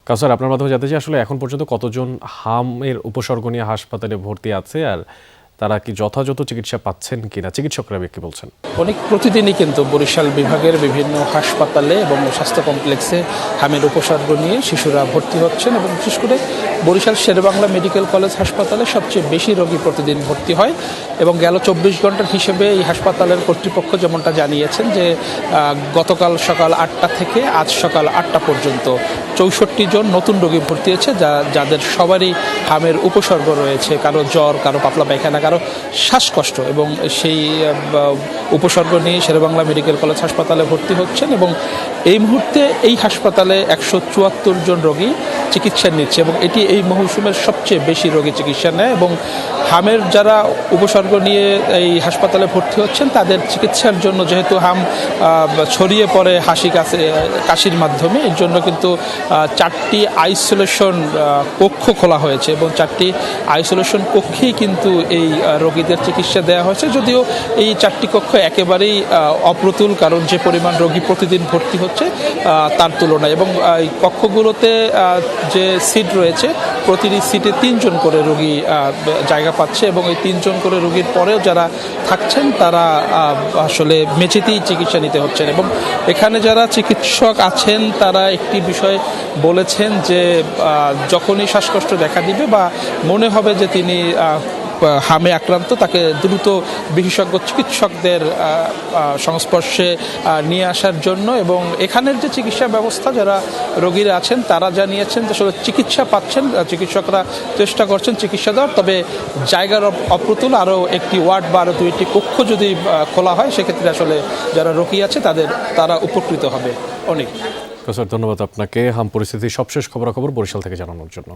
কাউসার, আপনার মাধ্যমে জানতে চাই আসলে এখন পর্যন্ত কতজন হামের উপসর্গ নিয়ে হাসপাতালে ভর্তি আছে, আর তারা কি যথাযথ চিকিৎসা পাচ্ছেন কিনা, চিকিৎসকরা কি বলছেন? অনেক প্রতিদিনই কিন্তু বরিশাল বিভাগের বিভিন্ন হাসপাতালে এবং স্বাস্থ্য কমপ্লেক্সে হামের উপসর্গ নিয়ে শিশুরা ভর্তি হচ্ছেন এবং বিশেষ করে বরিশাল শেরেবাংলা মেডিকেল কলেজ হাসপাতালে সবচেয়ে বেশি রোগী প্রতিদিন ভর্তি হয় এবং গেল 24 ঘন্টার হিসেবে এই হাসপাতালের কর্তৃপক্ষ যেমনটা জানিয়েছেন যে গতকাল সকাল 8টা থেকে আজ সকাল 8টা পর্যন্ত 64 জন নতুন রোগী ভর্তি হয়েছে, যাদের সবারই হামের উপসর্গ রয়েছে, কারো জ্বর, কারো পাতলা পায়খানা, কারো শ্বাসকষ্ট, এবং সেই উপসর্গ নিয়ে শেরেবাংলা মেডিকেল কলেজ হাসপাতালে ভর্তি হচ্ছেন। এবং এই মুহূর্তে এই হাসপাতালে 174 জন রোগী চিকিৎসা নিচ্ছে এবং এটি এই মৌসুমের সবচেয়ে বেশি রোগী চিকিৎসা নেয়। এবং হামের যারা উপসর্গ নিয়ে এই হাসপাতালে ভর্তি হচ্ছেন তাদের চিকিৎসার জন্য, যেহেতু হাম ছড়িয়ে পড়ে কাশির মাধ্যমে, এর জন্য কিন্তু 4টি আইসোলেশন কক্ষ খোলা হয়েছে এবং 4টি আইসোলেশন কক্ষেই কিন্তু এই রোগীদের চিকিৎসা দেওয়া হয়েছে। যদিও এই 4টি কক্ষ একেবারেই অপ্রতুল, কারণ যে পরিমাণ রোগী প্রতিদিন ভর্তি হচ্ছে তার তুলনায়। এবং এই কক্ষগুলোতে যে সিট রয়েছে, প্রতিটি সিটে 3 জন করে রোগী জায়গা পাচ্ছে এবং এই 3 জন করে রোগীর পরেও যারা থাকছেন তারা আসলে মেঝেতেই চিকিৎসা নিতে হচ্ছেন। এবং এখানে যারা চিকিৎসক আছেন তারা একটি বিষয় বলেছেন যে যখনই শ্বাসকষ্ট দেখা দিবে বা মনে হবে যে তিনি হামে আক্রান্ত, তাকে দ্রুত বিশেষজ্ঞ চিকিৎসকদের সংস্পর্শে নিয়ে আসার জন্য। এবং এখানের যে চিকিৎসা ব্যবস্থা, যারা রোগীরা আছেন তারা জানিয়েছেন যে আসলে চিকিৎসা পাচ্ছেন, চিকিৎসকরা চেষ্টা করছেন চিকিৎসা দেওয়ার, তবে জায়গার অপ্রতুল। আরও একটি ওয়ার্ড বা আরও 2টি কক্ষ যদি খোলা হয় সেক্ষেত্রে আসলে যারা রোগী আছে তারা উপকৃত হবে অনেক। কাউসার, ধন্যবাদ আপনাকে হাম পরিস্থিতির সবশেষ খবরাখবর বরিশাল থেকে জানানোর জন্য।